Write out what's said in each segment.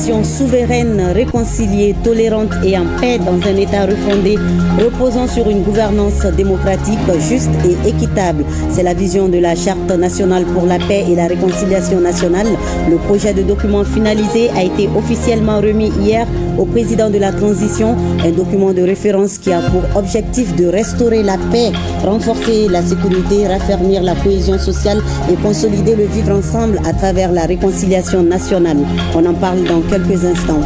nation souveraine, réconciliée, tolérante et en paix dans un État refondé, reposant sur une gouvernance démocratique juste et équitable. C'est la vision de la Charte nationale pour la paix et la réconciliation nationale. Le projet de document finalisé a été officiellement remis hier au président de la transition, un document de référence qui a pour objectif de restaurer la paix, renforcer la sécurité, raffermir la cohésion sociale et consolider le vivre ensemble à travers la réconciliation nationale. On en parle dans quelques instants.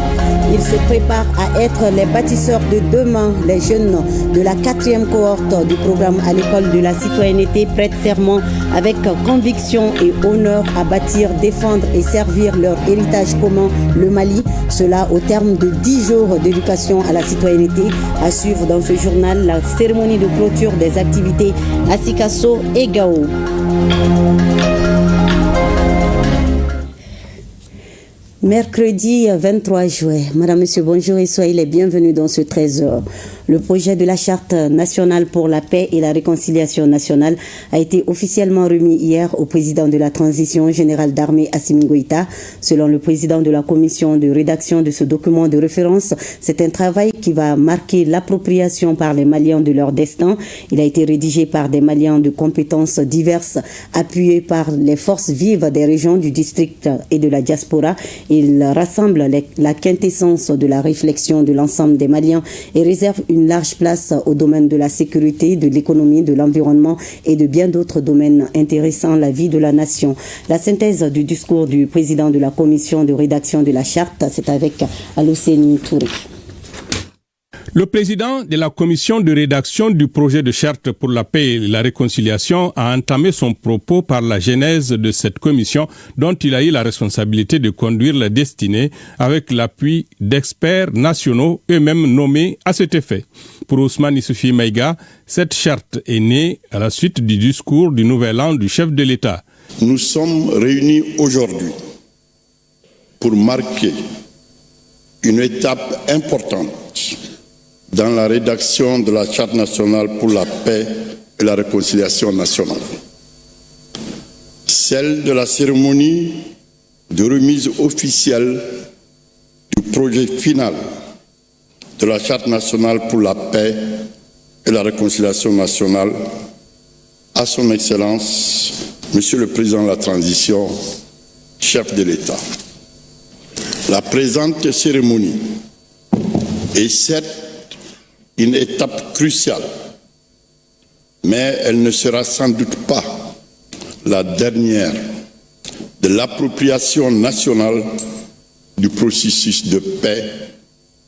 Ils se préparent à être les bâtisseurs de demain. Les jeunes de la 4e cohorte du programme à l'école de la citoyenneté prêtent serment avec conviction et honneur à bâtir, défendre et servir leur héritage commun, le Mali. Cela au terme de 10 jours d'éducation à la citoyenneté. À suivre dans ce journal la cérémonie de clôture des activités à Sikasso et Gao. Mercredi 23 juin. Madame, Monsieur, bonjour et soyez les bienvenus dans ce 13h. Le projet de la Charte nationale pour la paix et la réconciliation nationale a été officiellement remis hier au président de la transition, général d'armée Assimi Goïta. Selon le président de la commission de rédaction de ce document de référence, c'est un travail qui va marquer l'appropriation par les Maliens de leur destin. Il a été rédigé par des Maliens de compétences diverses, appuyés par les forces vives des régions du district et de la diaspora. Il rassemble la quintessence de la réflexion de l'ensemble des Maliens et réserve une large place au domaine de la sécurité, de l'économie, de l'environnement et de bien d'autres domaines intéressant la vie de la nation. La synthèse du discours du président de la commission de rédaction de la charte, c'est avec Alocénie Touré. Le président de la commission de rédaction du projet de charte pour la paix et la réconciliation a entamé son propos par la genèse de cette commission dont il a eu la responsabilité de conduire la destinée avec l'appui d'experts nationaux eux-mêmes nommés à cet effet. Pour Ousmane Issoufi Maïga, cette charte est née à la suite du discours du Nouvel An du chef de l'État. Nous sommes réunis aujourd'hui pour marquer une étape importante dans la rédaction de la Charte nationale pour la paix et la réconciliation nationale. Celle de la cérémonie de remise officielle du projet final de la Charte nationale pour la paix et la réconciliation nationale à son Excellence, Monsieur le Président de la Transition, chef de l'État. La présente cérémonie est certes une étape cruciale, mais elle ne sera sans doute pas la dernière de l'appropriation nationale du processus de paix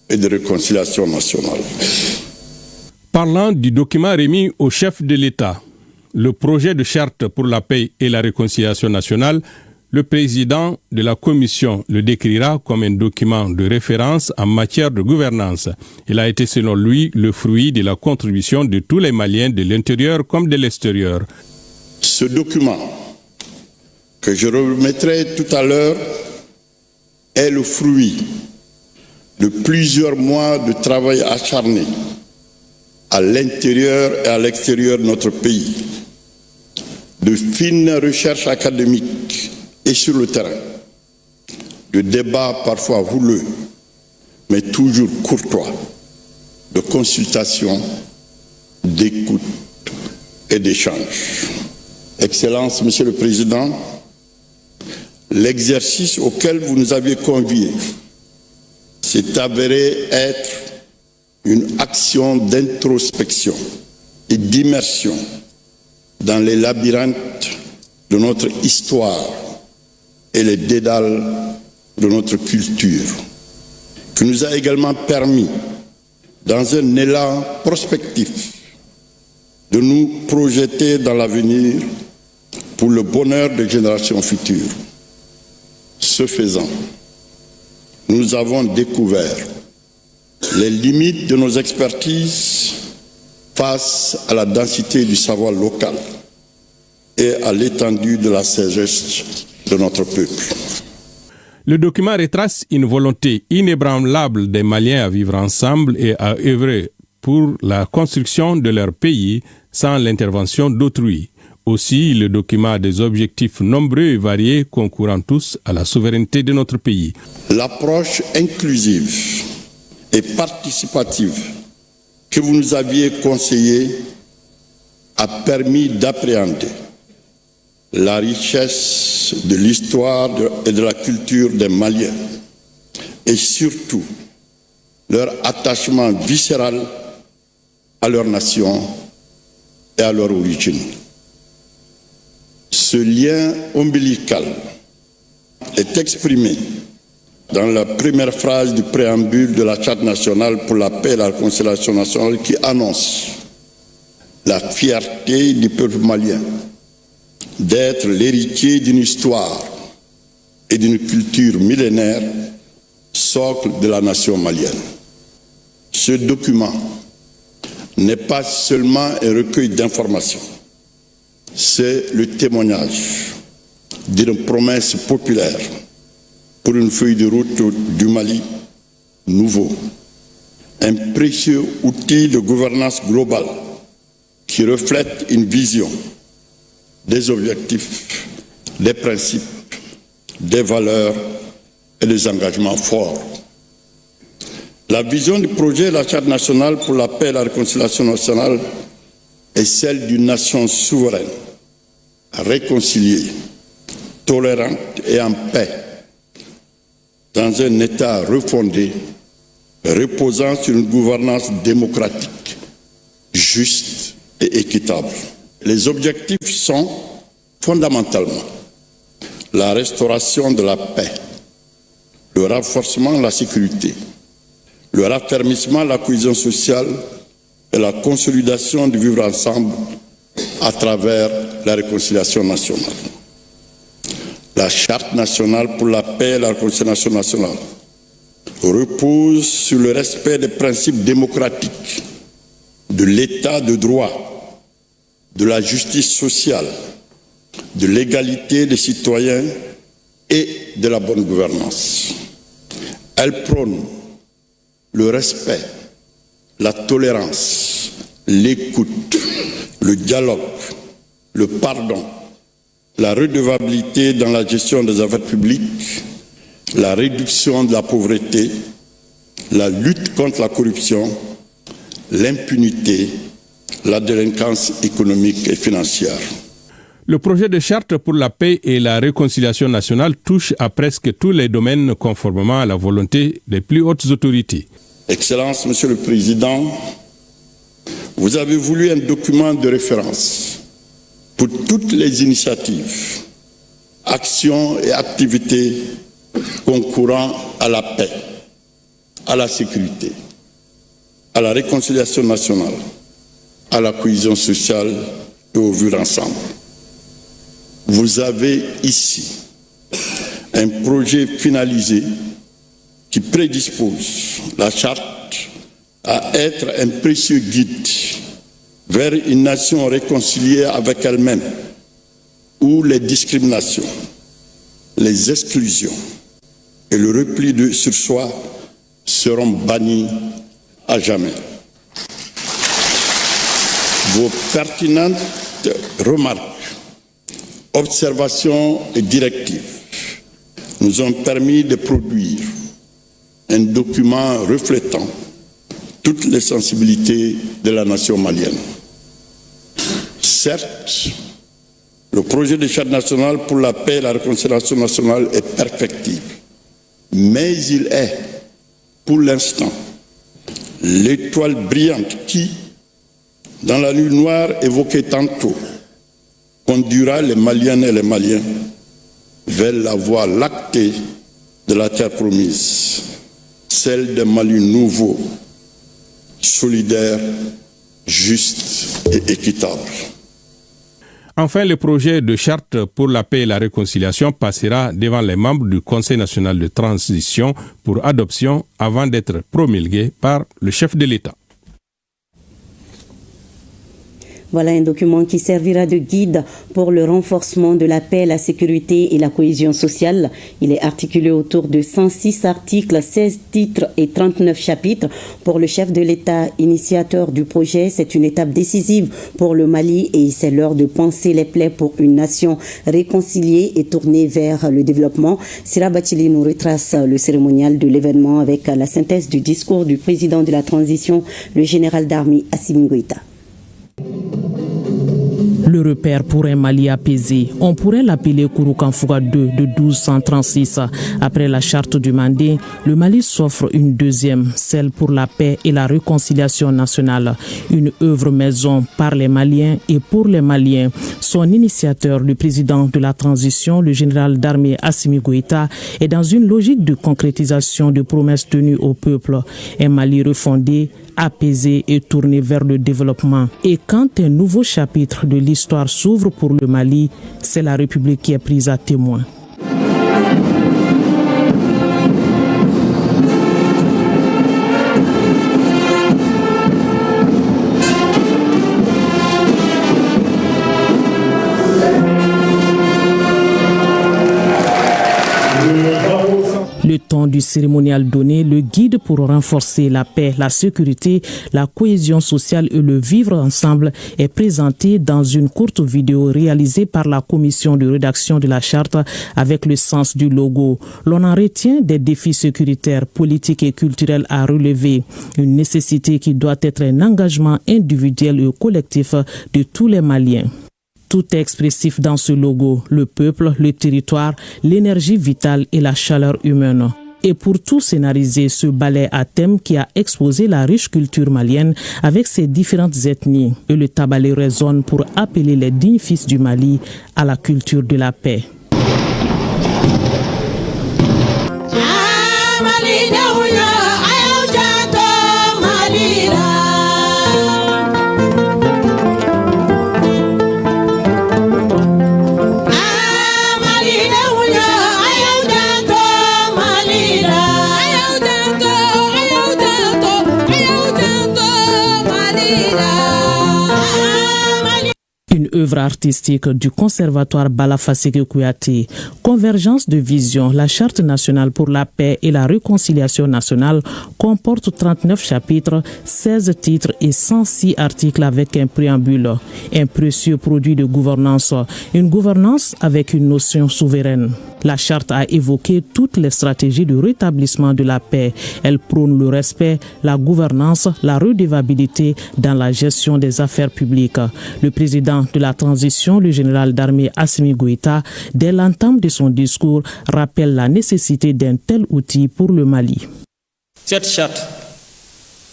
et de réconciliation nationale. Parlant du document remis au chef de l'État, le projet de charte pour la paix et la réconciliation nationale, le président de la commission le décrira comme un document de référence en matière de gouvernance. Il a été, selon lui, le fruit de la contribution de tous les Maliens de l'intérieur comme de l'extérieur. Ce document, que je remettrai tout à l'heure, est le fruit de plusieurs mois de travail acharné à l'intérieur et à l'extérieur de notre pays, de fines recherches académiques et sur le terrain, de débats parfois houleux, mais toujours courtois, de consultation, d'écoute et d'échange. Excellence, Monsieur le Président, l'exercice auquel vous nous aviez conviés s'est avéré être une action d'introspection et d'immersion dans les labyrinthes de notre histoire et les dédales de notre culture, qui nous a également permis, dans un élan prospectif, de nous projeter dans l'avenir pour le bonheur des générations futures. Ce faisant, nous avons découvert les limites de nos expertises face à la densité du savoir local et à l'étendue de la sagesse de notre peuple. Le document retrace une volonté inébranlable des Maliens à vivre ensemble et à œuvrer pour la construction de leur pays sans l'intervention d'autrui. Aussi, le document a des objectifs nombreux et variés concourant tous à la souveraineté de notre pays. L'approche inclusive et participative que vous nous aviez conseillée a permis d'appréhender la richesse de l'histoire et de la culture des Maliens et surtout leur attachement viscéral à leur nation et à leur origine. Ce lien ombilical est exprimé dans la première phrase du préambule de la Charte nationale pour la paix et la réconciliation nationale qui annonce la fierté du peuple malien d'être l'héritier d'une histoire et d'une culture millénaire, socle de la nation malienne. Ce document n'est pas seulement un recueil d'informations, c'est le témoignage d'une promesse populaire pour une feuille de route du Mali nouveau, un précieux outil de gouvernance globale qui reflète une vision, des objectifs, des principes, des valeurs et des engagements forts. La vision du projet de la Charte nationale pour la paix et la réconciliation nationale est celle d'une nation souveraine, réconciliée, tolérante et en paix, dans un État refondé, reposant sur une gouvernance démocratique, juste et équitable. Les objectifs sont fondamentalement la restauration de la paix, le renforcement de la sécurité, le raffermissement de la cohésion sociale et la consolidation du vivre ensemble à travers la réconciliation nationale. La Charte nationale pour la paix et la réconciliation nationale repose sur le respect des principes démocratiques, de l'état de droit, de la justice sociale, de l'égalité des citoyens et de la bonne gouvernance. Elle prône le respect, la tolérance, l'écoute, le dialogue, le pardon, la redevabilité dans la gestion des affaires publiques, la réduction de la pauvreté, la lutte contre la corruption, l'impunité, la délinquance économique et financière. Le projet de charte pour la paix et la réconciliation nationale touche à presque tous les domaines conformément à la volonté des plus hautes autorités. Excellences, Monsieur le Président, vous avez voulu un document de référence pour toutes les initiatives, actions et activités concourant à la paix, à la sécurité, à la réconciliation nationale, à la cohésion sociale et au vivre ensemble. Vous avez ici un projet finalisé qui prédispose la charte à être un précieux guide vers une nation réconciliée avec elle-même, où les discriminations, les exclusions et le repli sur soi seront bannis à jamais. Vos pertinentes remarques, observations et directives nous ont permis de produire un document reflétant toutes les sensibilités de la nation malienne. Certes, le projet de charte nationale pour la paix et la réconciliation nationale est perfectible, mais il est, pour l'instant, l'étoile brillante qui, dans la nuit noire évoquée tantôt, conduira les Maliennes et les Maliens vers la voie lactée de la terre promise, celle d'un Mali nouveau, solidaire, juste et équitable. Enfin, le projet de charte pour la paix et la réconciliation passera devant les membres du Conseil national de transition pour adoption avant d'être promulgué par le chef de l'État. Voilà un document qui servira de guide pour le renforcement de la paix, la sécurité et la cohésion sociale. Il est articulé autour de 106 articles, 16 titres et 39 chapitres. Pour le chef de l'État, initiateur du projet, c'est une étape décisive pour le Mali et c'est l'heure de penser les plaies pour une nation réconciliée et tournée vers le développement. Sira Bachili nous retrace le cérémonial de l'événement avec la synthèse du discours du président de la transition, le général d'armée Assimi Goïta. Le repère pour un Mali apaisé, on pourrait l'appeler Kouroukanfouga II de 1236. Après la charte du Mandé, le Mali s'offre une deuxième, celle pour la paix et la réconciliation nationale. Une œuvre maison par les Maliens et pour les Maliens. Son initiateur, le président de la transition, le général d'armée Assimi Goïta, est dans une logique de concrétisation de promesses tenues au peuple. Un Mali refondé, apaisé et tourné vers le développement. Et quand un nouveau chapitre de l'histoire s'ouvre pour le Mali, c'est la République qui est prise à témoin. Le temps du cérémonial donné, le guide pour renforcer la paix, la sécurité, la cohésion sociale et le vivre ensemble est présenté dans une courte vidéo réalisée par la commission de rédaction de la charte avec le sens du logo. L'on en retient des défis sécuritaires, politiques et culturels à relever. Une nécessité qui doit être un engagement individuel et collectif de tous les Maliens. Tout est expressif dans ce logo, le peuple, le territoire, l'énergie vitale et la chaleur humaine. Et pour tout scénariser, ce ballet à thème qui a exposé la riche culture malienne avec ses différentes ethnies. Et le tabalé résonne pour appeler les dignes fils du Mali à la culture de la paix. Œuvre artistique du conservatoire Bala-Faseke Kouyaté. Convergence de vision, la charte nationale pour la paix et la réconciliation nationale comporte 39 chapitres, 16 titres et 106 articles avec un préambule. Un précieux produit de gouvernance, une gouvernance avec une notion souveraine. La charte a évoqué toutes les stratégies de rétablissement de la paix. Elle prône le respect, la gouvernance, la redevabilité dans la gestion des affaires publiques. Le président de la transition, le général d'armée Assimi Goïta, dès l'entame de son discours, rappelle la nécessité d'un tel outil pour le Mali. Cette charte,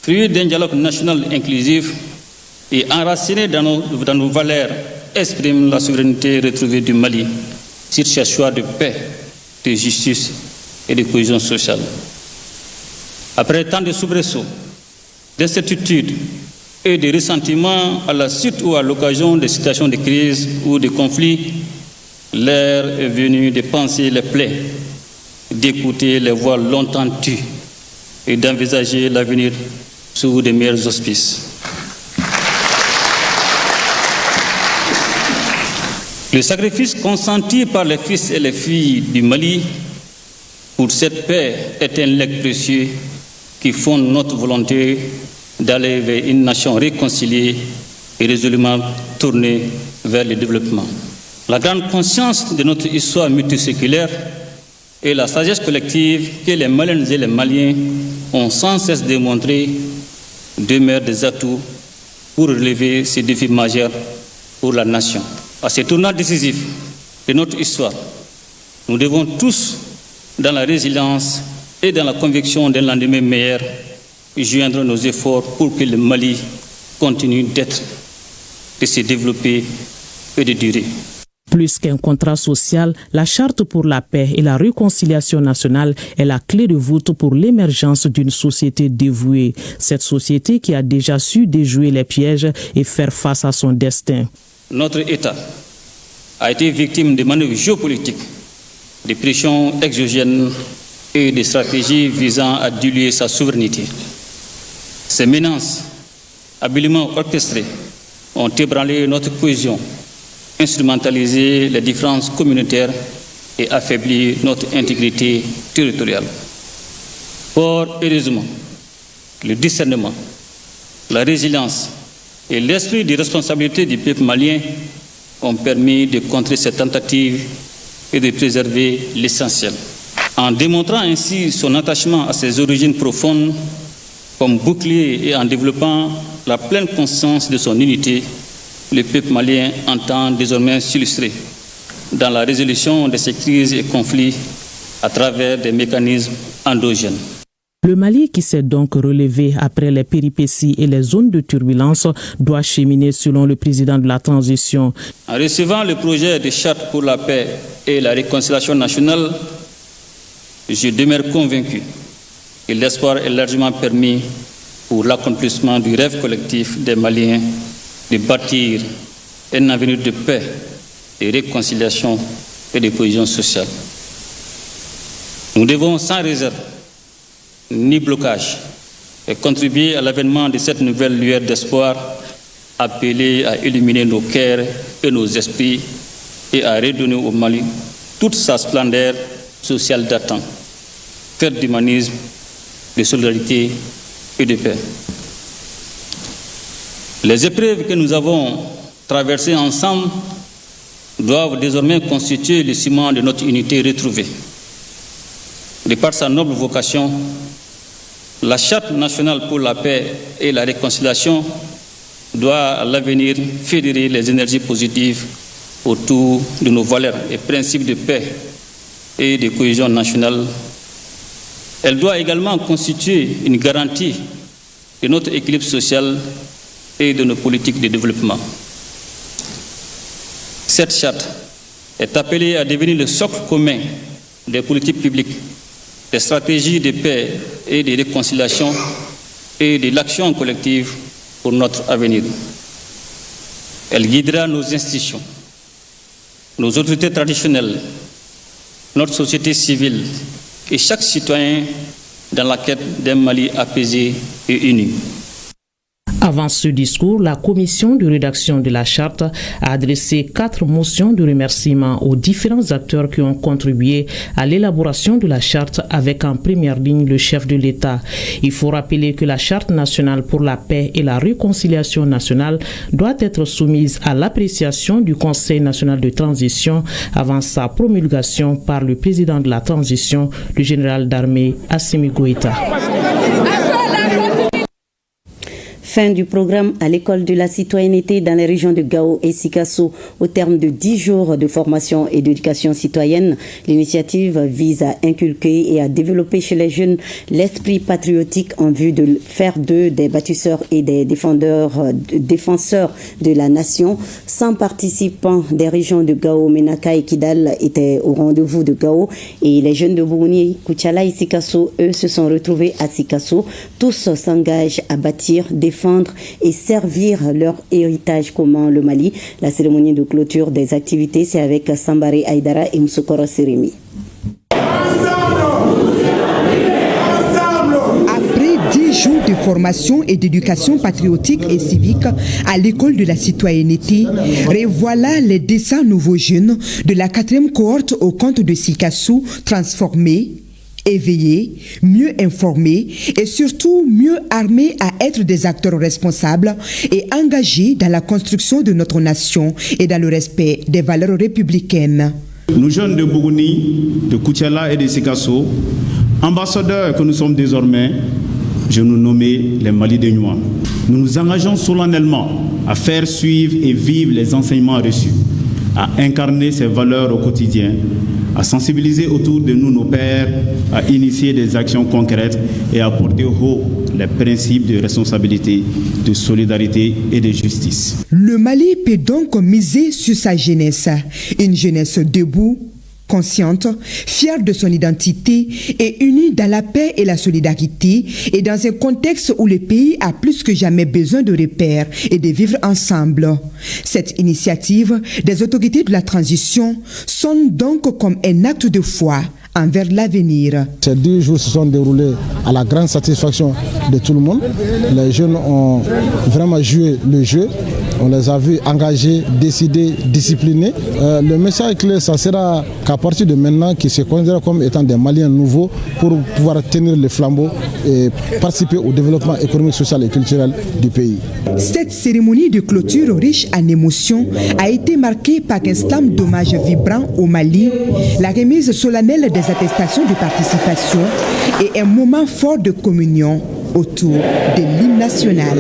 fruit d'un dialogue national inclusif et enracinée dans nos valeurs, exprime la souveraineté retrouvée du Mali sur ses choix de paix, de justice et de cohésion sociale. Après tant de soubresauts, d'incertitudes et de ressentiments à la suite ou à l'occasion de situations de crise ou de conflits, l'heure est venue de penser les plaies, d'écouter les voix longtemps tues et d'envisager l'avenir sous de meilleurs auspices. Le sacrifice consenti par les fils et les filles du Mali pour cette paix est un legs précieux qui fonde notre volonté d'aller vers une nation réconciliée et résolument tournée vers le développement. La grande conscience de notre histoire multiséculaire et la sagesse collective que les Maliennes et les Maliens ont sans cesse démontré demeurent des atouts pour relever ces défis majeurs pour la nation. À ce tournant décisif de notre histoire, nous devons tous, dans la résilience et dans la conviction d'un lendemain meilleur, joindre nos efforts pour que le Mali continue d'être, de se développer et de durer. Plus qu'un contrat social, la charte pour la paix et la réconciliation nationale est la clé de voûte pour l'émergence d'une société dévouée. Cette société qui a déjà su déjouer les pièges et faire face à son destin. Notre État a été victime de manœuvres géopolitiques, de pressions exogènes et de stratégies visant à diluer sa souveraineté. Ces menaces, habilement orchestrées, ont ébranlé notre cohésion, instrumentalisé les différences communautaires et affaibli notre intégrité territoriale. Or, heureusement, le discernement, la résilience et l'esprit de responsabilité du peuple malien ont permis de contrer ces tentatives et de préserver l'essentiel. En démontrant ainsi son attachement à ses origines profondes comme bouclier et en développant la pleine conscience de son unité, le peuple malien entend désormais s'illustrer dans la résolution de ces crises et conflits à travers des mécanismes endogènes. Le Mali, qui s'est donc relevé après les péripéties et les zones de turbulence, doit cheminer selon le président de la transition. En recevant le projet de charte pour la paix et la réconciliation nationale, je demeure convaincu que l'espoir est largement permis pour l'accomplissement du rêve collectif des Maliens de bâtir un avenir de paix, de réconciliation et de cohésion sociale. Nous devons sans réserve ni blocage et contribuer à l'avènement de cette nouvelle lueur d'espoir appelée à illuminer nos cœurs et nos esprits et à redonner au Mali toute sa splendeur sociale d'antan, faite d'humanisme, de solidarité et de paix. Les épreuves que nous avons traversées ensemble doivent désormais constituer le ciment de notre unité retrouvée. De par sa noble vocation, la Charte nationale pour la paix et la réconciliation doit à l'avenir fédérer les énergies positives autour de nos valeurs et principes de paix et de cohésion nationale. Elle doit également constituer une garantie de notre équilibre social et de nos politiques de développement. Cette charte est appelée à devenir le socle commun des politiques publiques, des stratégies de paix et de réconciliation et de l'action collective pour notre avenir. Elle guidera nos institutions, nos autorités traditionnelles, notre société civile et chaque citoyen dans la quête d'un Mali apaisé et uni. Avant ce discours, la commission de rédaction de la charte a adressé 4 motions de remerciement aux différents acteurs qui ont contribué à l'élaboration de la charte, avec en première ligne le chef de l'État. Il faut rappeler que la charte nationale pour la paix et la réconciliation nationale doit être soumise à l'appréciation du Conseil national de transition avant sa promulgation par le président de la transition, le général d'armée Assimi Goïta. Fin du programme à l'école de la citoyenneté dans les régions de Gao et Sikasso. Au terme de 10 jours de formation et d'éducation citoyenne, l'initiative vise à inculquer et à développer chez les jeunes l'esprit patriotique en vue de faire d'eux des bâtisseurs et des défenseurs de la nation. 100 participants des régions de Gao, Menaka et Kidal étaient au rendez-vous de Gao, et les jeunes de Bougouni, Koutiala et Sikasso, eux, se sont retrouvés à Sikasso. Tous s'engagent à bâtir, défendre et servir leur héritage commun, le Mali. La cérémonie de clôture des activités, c'est avec Sambare Aïdara et Msokoro Seremi. Après 10 jours de formation et d'éducation patriotique et civique à l'école de la citoyenneté, revoilà les 200 nouveaux jeunes de la 4e cohorte au compte de Sikasso transformés, éveillés, mieux informés et surtout mieux armés à être des acteurs responsables et engagés dans la construction de notre nation et dans le respect des valeurs républicaines. Nous jeunes de Bougouni, de Koutiala et de Sikasso, ambassadeurs que nous sommes désormais, je nous nomme les Mali-Dénois. Nous nous engageons solennellement à faire suivre et vivre les enseignements reçus, à incarner ces valeurs au quotidien, à sensibiliser autour de nous nos pairs, à initier des actions concrètes et à porter haut les principes de responsabilité, de solidarité et de justice. Le Mali peut donc miser sur sa jeunesse, une jeunesse debout, consciente, fière de son identité et unie dans la paix et la solidarité, et dans un contexte où le pays a plus que jamais besoin de repères et de vivre ensemble. Cette initiative des autorités de la transition sonne donc comme un acte de foi envers l'avenir. Ces 2 jours se sont déroulés à la grande satisfaction de tout le monde. Les jeunes ont vraiment joué le jeu, On les a vus engagés, décidés, disciplinés. Le message clé, ça sera qu'à partir de maintenant, qu'ils se considèrent comme étant des Maliens nouveaux pour pouvoir tenir le flambeau et participer au développement économique, social et culturel du pays. Cette cérémonie de clôture riche en émotions a été marquée par un slam d'hommage vibrant au Mali, la remise solennelle des attestations de participation et un moment fort de communion autour de l'hymne national.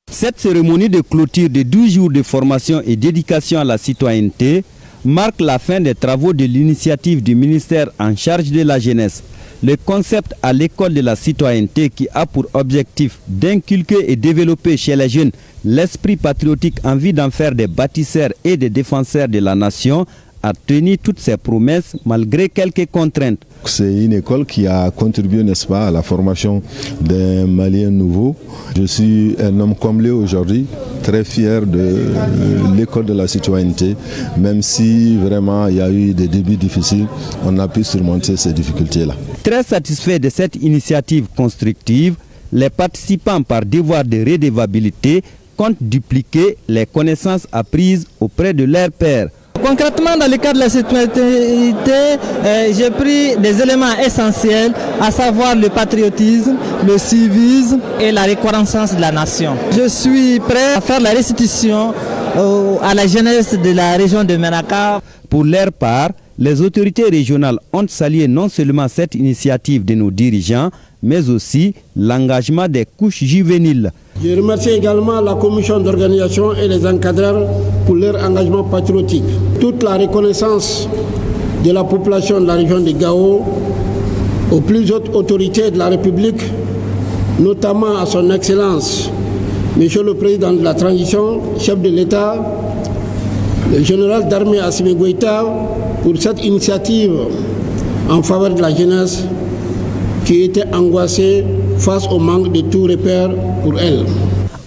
Cette cérémonie de clôture de 12 jours de formation et d'éducation à la citoyenneté marque la fin des travaux de l'initiative du ministère en charge de la jeunesse. Le concept à l'école de la citoyenneté qui a pour objectif d'inculquer et développer chez les jeunes l'esprit patriotique en vue d'en faire des bâtisseurs et des défenseurs de la nation a tenu toutes ses promesses malgré quelques contraintes. C'est une école qui a contribué, n'est-ce pas, à la formation d'un Malien nouveau. Je suis un homme comblé aujourd'hui, très fier de l'école de la citoyenneté, même si vraiment il y a eu des débuts difficiles, on a pu surmonter ces difficultés-là. Très satisfait de cette initiative constructive, les participants par devoir de redevabilité comptent dupliquer les connaissances apprises auprès de leurs pairs. Concrètement, dans le cadre de la citoyenneté, j'ai pris des éléments essentiels, à savoir le patriotisme, le civisme et la reconnaissance de la nation. Je suis prêt à faire la restitution à la jeunesse de la région de Menaka. Pour leur part, les autorités régionales ont salué non seulement cette initiative de nos dirigeants, mais aussi l'engagement des couches juvéniles. Je remercie également la commission d'organisation et les encadreurs pour leur engagement patriotique. Toute la reconnaissance de la population de la région de Gao aux plus hautes autorités de la République, notamment à son Excellence, Monsieur le Président de la Transition, chef de l'État, le général d'armée Assimi Goïta, pour cette initiative en faveur de la jeunesse qui était angoissée face au manque de tout repère pour elle.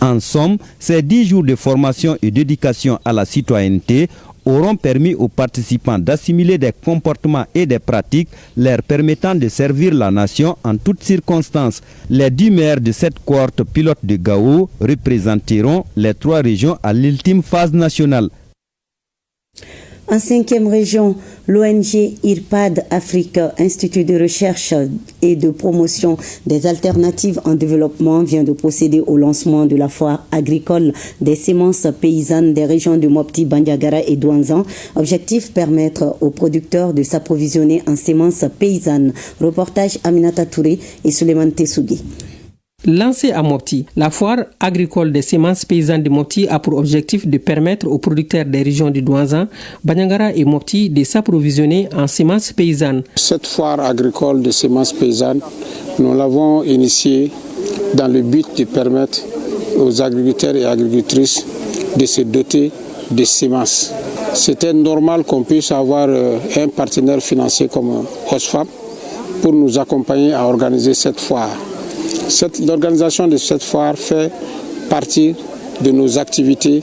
En somme, ces 10 jours de formation et d'éducation à la citoyenneté auront permis aux participants d'assimiler des comportements et des pratiques leur permettant de servir la nation en toutes circonstances. Les 10 maires de cette cohorte pilote de Gao représenteront les 3 régions à l'ultime phase nationale. En 5e région, l'ONG IRPAD Afrique, Institut de recherche et de promotion des alternatives en développement, vient de procéder au lancement de la foire agricole des semences paysannes des régions de Mopti, Bandiagara et Douanzan. Objectif, permettre aux producteurs de s'approvisionner en semences paysannes. Reportage Aminata Touré et Suleiman Tessougui. Lancée à Mopti, la foire agricole des semences paysannes de Mopti a pour objectif de permettre aux producteurs des régions de Douanzan, Bandiagara et Mopti de s'approvisionner en semences paysannes. Cette foire agricole des semences paysannes, nous l'avons initiée dans le but de permettre aux agriculteurs et agricultrices de se doter de semences. C'était normal qu'on puisse avoir un partenaire financier comme Osfam pour nous accompagner à organiser cette foire. L'organisation de cette foire fait partie de nos activités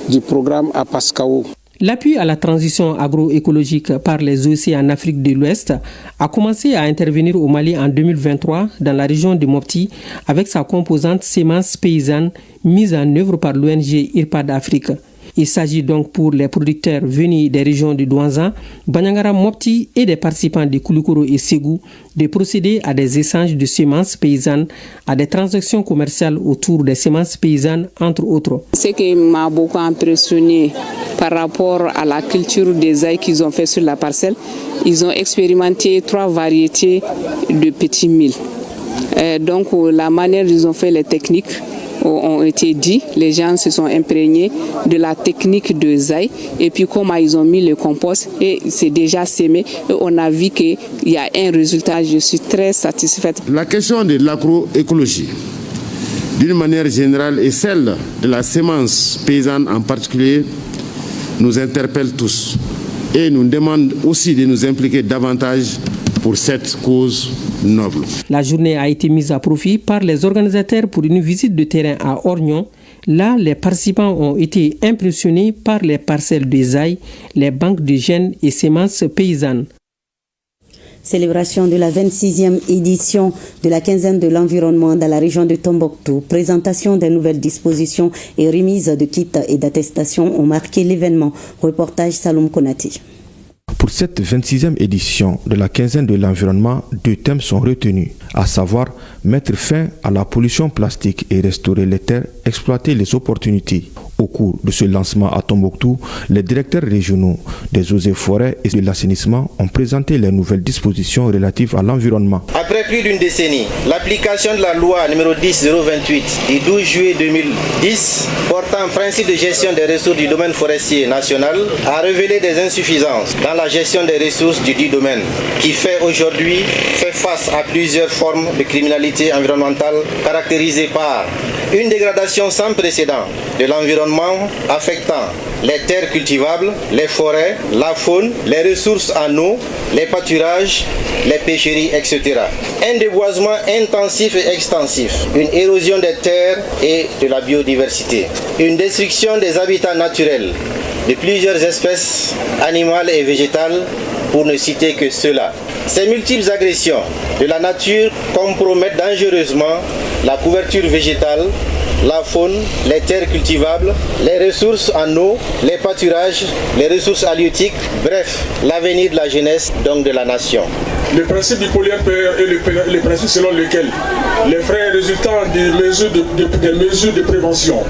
du programme APASCAO. L'appui à la transition agroécologique par les OC en Afrique de l'Ouest a commencé à intervenir au Mali en 2023 dans la région de Mopti avec sa composante semences paysannes mise en œuvre par l'ONG IRPAD Afrique. Il s'agit donc pour les producteurs venus des régions de Douanzan, Bandiagara, Mopti et des participants de Koulikoro et Ségou de procéder à des échanges de semences paysannes, à des transactions commerciales autour des semences paysannes, entre autres. Ce qui m'a beaucoup impressionné par rapport à la culture des ails qu'ils ont fait sur la parcelle, ils ont expérimenté 3 variétés de petits milles. Donc la manière dont ils ont fait les techniques ont été dit, les gens se sont imprégnés de la technique de Zaï et puis comment ils ont mis le compost et c'est déjà sémé et on a vu qu'il y a un résultat. Je suis très satisfaite. La question de l'agroécologie d'une manière générale et celle de la semence paysanne en particulier nous interpelle tous et nous demande aussi de nous impliquer davantage pour cette cause noble. La journée a été mise à profit par les organisateurs pour une visite de terrain à Orgnon. Là, les participants ont été impressionnés par les parcelles de Zaï, les banques de gènes et semences paysannes. Célébration de la 26e édition de la quinzaine de l'environnement dans la région de Tombouctou. Présentation des nouvelles dispositions et remise de kits et d'attestations ont marqué l'événement. Reportage Saloum Konati. Pour cette 26e édition de la quinzaine de l'environnement, 2 thèmes sont retenus, à savoir mettre fin à la pollution plastique et restaurer les terres, exploiter les opportunités. Au cours de ce lancement à Tombouctou, les directeurs régionaux des eaux et forêts et de l'assainissement ont présenté les nouvelles dispositions relatives à l'environnement. Après plus d'une décennie, l'application de la loi numéro 10/028 du 12 juillet 2010 portant principe de gestion des ressources du domaine forestier national a révélé des insuffisances dans la gestion des ressources du dit domaine qui fait aujourd'hui face à plusieurs formes de criminalité environnementale caractérisées par une dégradation sans précédent de l'environnement affectant les terres cultivables, les forêts, la faune, les ressources en eau, les pâturages, les pêcheries, etc. Un déboisement intensif et extensif, une érosion des terres et de la biodiversité, une destruction des habitats naturels de plusieurs espèces animales et végétales, pour ne citer que cela. Ces multiples agressions de la nature compromettent dangereusement la couverture végétale, la faune, les terres cultivables, les ressources en eau, les pâturages, les ressources halieutiques, bref, l'avenir de la jeunesse, donc de la nation. Le principe du pollueur-payeur est le principe selon lequel les frais résultant des mesures de prévention,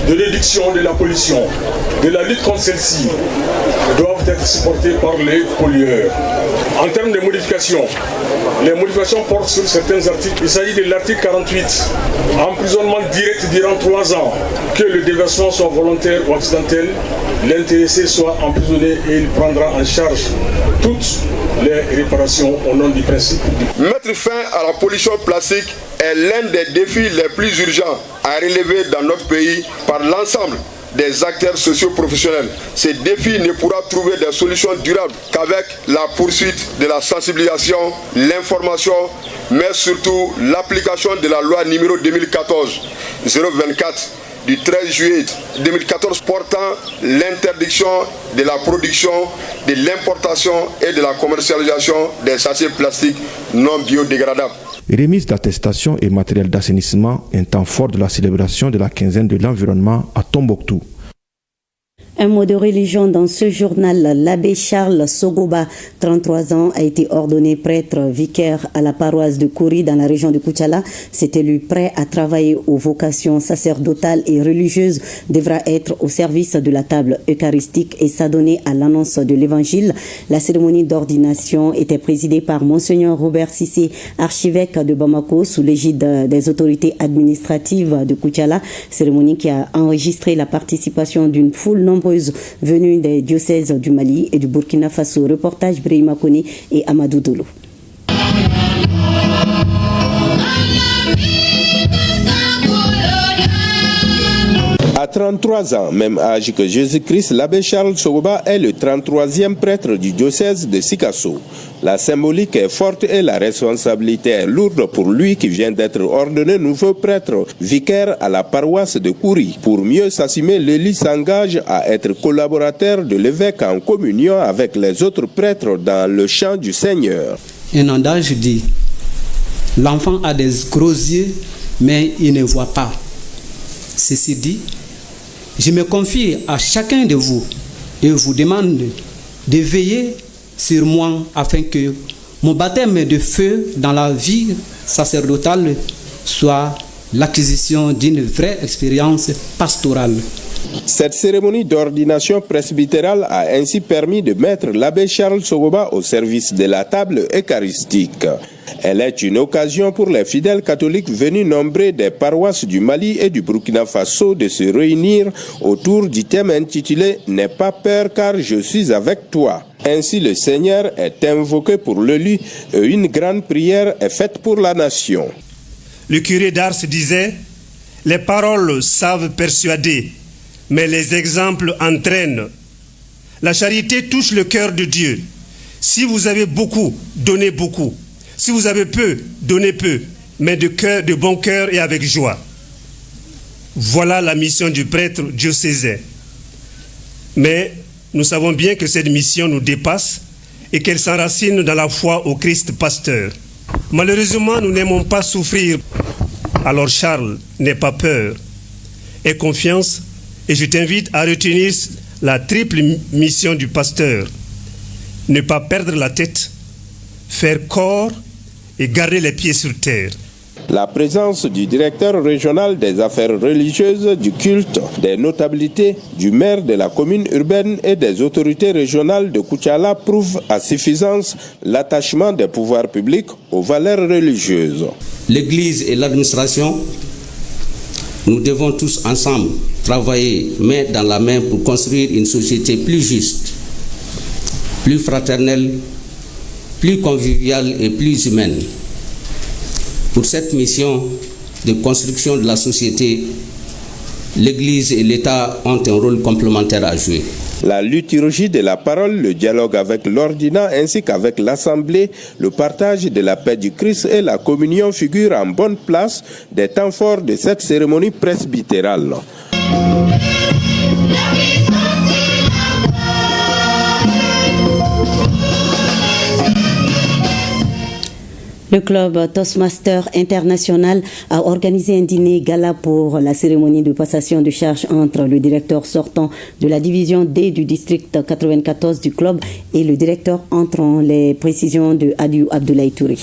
de réduction de la pollution, de la lutte contre celle-ci, doivent être supportés par les pollueurs. En termes de modifications, les modifications portent sur certains articles. Il s'agit de l'article 48, emprisonnement direct durant 3 ans, que le déversement soit volontaire ou accidentel, l'intéressé soit emprisonné et il prendra en charge toutes les réparations au nom du principe. Mettre fin à la pollution plastique est l'un des défis les plus urgents à relever dans notre pays par l'ensemble des acteurs socio-professionnels. Ce défi ne pourra trouver des solutions durables qu'avec la poursuite de la sensibilisation, l'information, mais surtout l'application de la loi numéro 2014-024 du 13 juillet 2014 portant l'interdiction de la production, de l'importation et de la commercialisation des sachets plastiques non biodégradables. Remise d'attestations et matériel d'assainissement, un temps fort de la célébration de la quinzaine de l'environnement à Tombouctou. Un mot de religion dans ce journal. L'abbé Charles Sogoba, 33 ans, a été ordonné prêtre vicaire à la paroisse de Kouri dans la région de Koutiala. Cet élu prêt à travailler aux vocations sacerdotales et religieuses devra être au service de la table eucharistique et s'adonner à l'annonce de l'évangile. La cérémonie d'ordination était présidée par Monseigneur Robert Sissé, archevêque de Bamako, sous l'égide des autorités administratives de Koutiala. Cérémonie qui a enregistré la participation d'une foule nombreuse venue des diocèses du Mali et du Burkina Faso. Reportage Brahima Kone et Amadou Dolo. À 33 ans, même âge que Jésus-Christ, l'abbé Charles Sogoba est le 33e prêtre du diocèse de Sikasso. La symbolique est forte et la responsabilité est lourde pour lui qui vient d'être ordonné nouveau prêtre, vicaire à la paroisse de Kouri. Pour mieux s'assumer, l'élu s'engage à être collaborateur de l'évêque en communion avec les autres prêtres dans le chant du Seigneur. Un adage dit, l'enfant a des gros yeux, mais il ne voit pas. Ceci dit, je me confie à chacun de vous et vous demande de veiller sur moi afin que mon baptême de feu dans la vie sacerdotale soit l'acquisition d'une vraie expérience pastorale. Cette cérémonie d'ordination presbytérale a ainsi permis de mettre l'abbé Charles Sogoba au service de la table eucharistique. Elle est une occasion pour les fidèles catholiques venus nombreux des paroisses du Mali et du Burkina Faso de se réunir autour du thème intitulé « N'aie pas peur car je suis avec toi ». Ainsi le Seigneur est invoqué pour l'élu et une grande prière est faite pour la nation. Le curé d'Ars disait « Les paroles savent persuader, mais les exemples entraînent. La charité touche le cœur de Dieu. Si vous avez beaucoup, donnez beaucoup. Si vous avez peu, donnez peu, mais de bon cœur et avec joie. » Voilà la mission du prêtre diocésain. Mais nous savons bien que cette mission nous dépasse et qu'elle s'enracine dans la foi au Christ pasteur. Malheureusement, nous n'aimons pas souffrir. Alors Charles, n'aie pas peur. Aie confiance et je t'invite à retenir la triple mission du pasteur. Ne pas perdre la tête, faire corps et garder les pieds sur terre. La présence du directeur régional des affaires religieuses, du culte, des notabilités, du maire de la commune urbaine et des autorités régionales de Koutiala prouve à suffisance l'attachement des pouvoirs publics aux valeurs religieuses. L'Église et l'administration, nous devons tous ensemble travailler main dans la main pour construire une société plus juste, plus fraternelle, plus conviviale et plus humaine. Pour cette mission de construction de la société, l'Église et l'État ont un rôle complémentaire à jouer. La liturgie de la parole, le dialogue avec l'ordinat ainsi qu'avec l'Assemblée, le partage de la paix du Christ et la communion figurent en bonne place des temps forts de cette cérémonie presbytérale. Le club Toastmaster International a organisé un dîner gala pour la cérémonie de passation de charge entre le directeur sortant de la division D du district 94 du club et le directeur entrant. Les précisions de Adiou Abdoulaye Touré.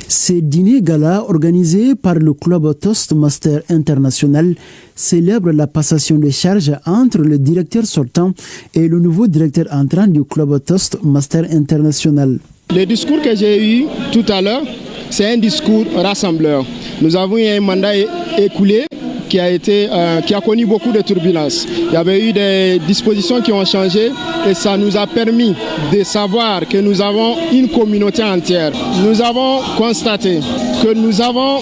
Ce dîner gala organisé par le club Toastmaster International célèbre la passation de charge entre le directeur sortant et le nouveau directeur entrant du club Toastmaster International. Le discours que j'ai eu tout à l'heure, c'est un discours rassembleur. Nous avons eu un mandat écoulé qui a connu beaucoup de turbulences. Il y avait eu des dispositions qui ont changé et ça nous a permis de savoir que nous avons une communauté entière. Nous avons constaté que nous avons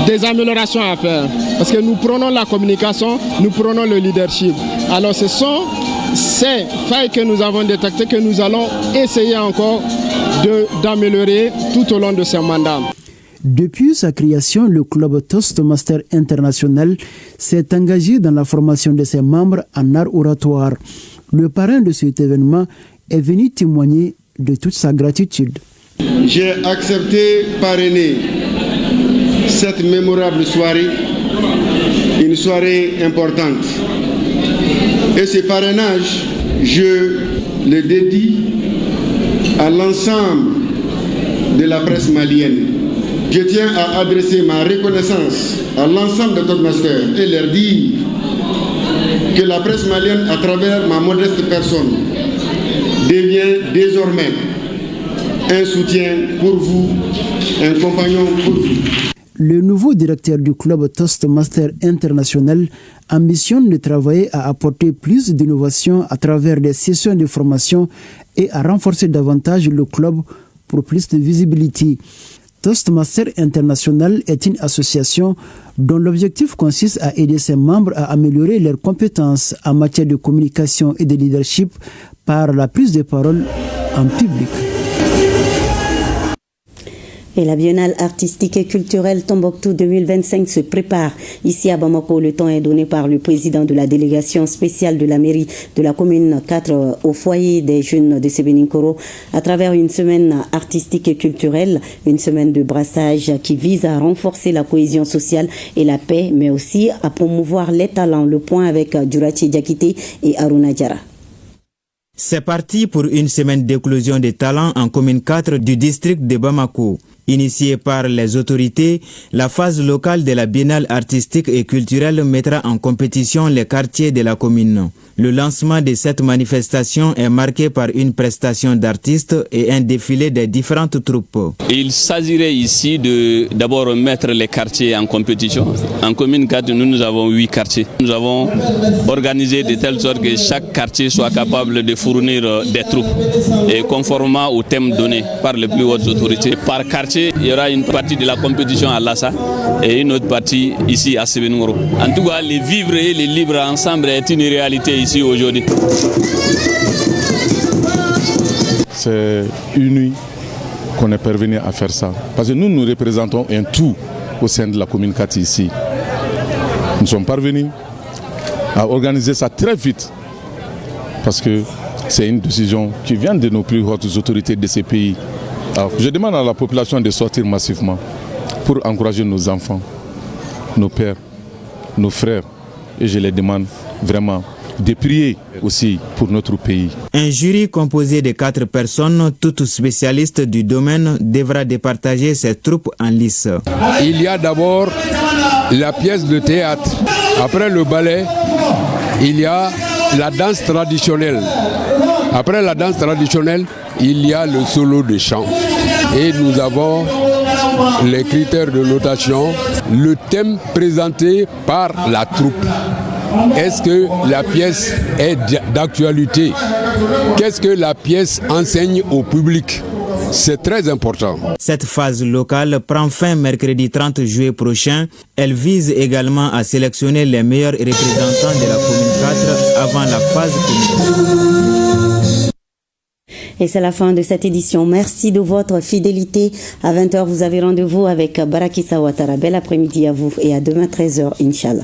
des améliorations à faire parce que nous prenons la communication, nous prenons le leadership. Alors ce sont ces failles que nous avons détectées que nous allons essayer encore d'améliorer tout au long de ce mandat. Depuis sa création, le club Toastmaster International s'est engagé dans la formation de ses membres en art oratoire. Le parrain de cet événement est venu témoigner de toute sa gratitude. J'ai accepté parrainer cette mémorable soirée, une soirée importante. Et ce parrainage, je le dédie à l'ensemble de la presse malienne. Je tiens à adresser ma reconnaissance à l'ensemble de Toastmaster et leur dire que la presse malienne, à travers ma modeste personne, devient désormais un soutien pour vous, un compagnon pour vous. Le nouveau directeur du club Toastmaster International ambitionne de travailler à apporter plus d'innovation à travers des sessions de formation et à renforcer davantage le club pour plus de visibilité. Toastmaster International est une association dont l'objectif consiste à aider ses membres à améliorer leurs compétences en matière de communication et de leadership par la prise de parole en public. Et la Biennale artistique et culturelle Tombouctou 2025 se prépare. Ici à Bamako, le temps est donné par le président de la délégation spéciale de la mairie de la commune 4 au foyer des jeunes de Sebeninkoro à travers une semaine artistique et culturelle, une semaine de brassage qui vise à renforcer la cohésion sociale et la paix, mais aussi à promouvoir les talents. Le point avec Djurachi Diakité et Aruna Diara. C'est parti pour une semaine d'éclosion des talents en commune 4 du district de Bamako. Initiée par les autorités, la phase locale de la Biennale artistique et culturelle mettra en compétition les quartiers de la commune. Le lancement de cette manifestation est marqué par une prestation d'artistes et un défilé des différentes troupes. Il s'agirait ici de d'abord mettre les quartiers en compétition. En commune 4, nous avons 8 quartiers. Nous avons organisé de telle sorte que chaque quartier soit capable de fournir des troupes et conformément au thème donné par les plus hautes autorités. Par quartier, il y aura une partie de la compétition à Lassa et une autre partie ici à Sebeninkoro. En tout cas, les vivre et les libres ensemble est une réalité ici aujourd'hui. C'est une nuit qu'on est parvenu à faire ça. Parce que nous représentons un tout au sein de la commune 4 ici. Nous sommes parvenus à organiser ça très vite. Parce que C'est une décision qui vient de nos plus hautes autorités de ces pays. Alors, je demande à la population de sortir massivement pour encourager nos enfants, nos pères, nos frères. Et je les demande vraiment de prier aussi pour notre pays. Un jury composé de 4 personnes, toutes spécialistes du domaine, devra départager ses troupes en lice. Il y a d'abord la pièce de théâtre. Après le ballet, il y a la danse traditionnelle. Après la danse traditionnelle, il y a le solo de chant. Et nous avons les critères de notation, le thème présenté par la troupe. Est-ce que la pièce est d'actualité? Qu'est-ce que la pièce enseigne au public? C'est très important. Cette phase locale prend fin mercredi 30 juillet prochain. Elle vise également à sélectionner les meilleurs représentants de la commune 4 avant la phase communale. Et c'est la fin de cette édition. Merci de votre fidélité. À 20h, vous avez rendez-vous avec Barakissa Ouattara. Bel après-midi à vous et à demain 13h, Inch'Allah.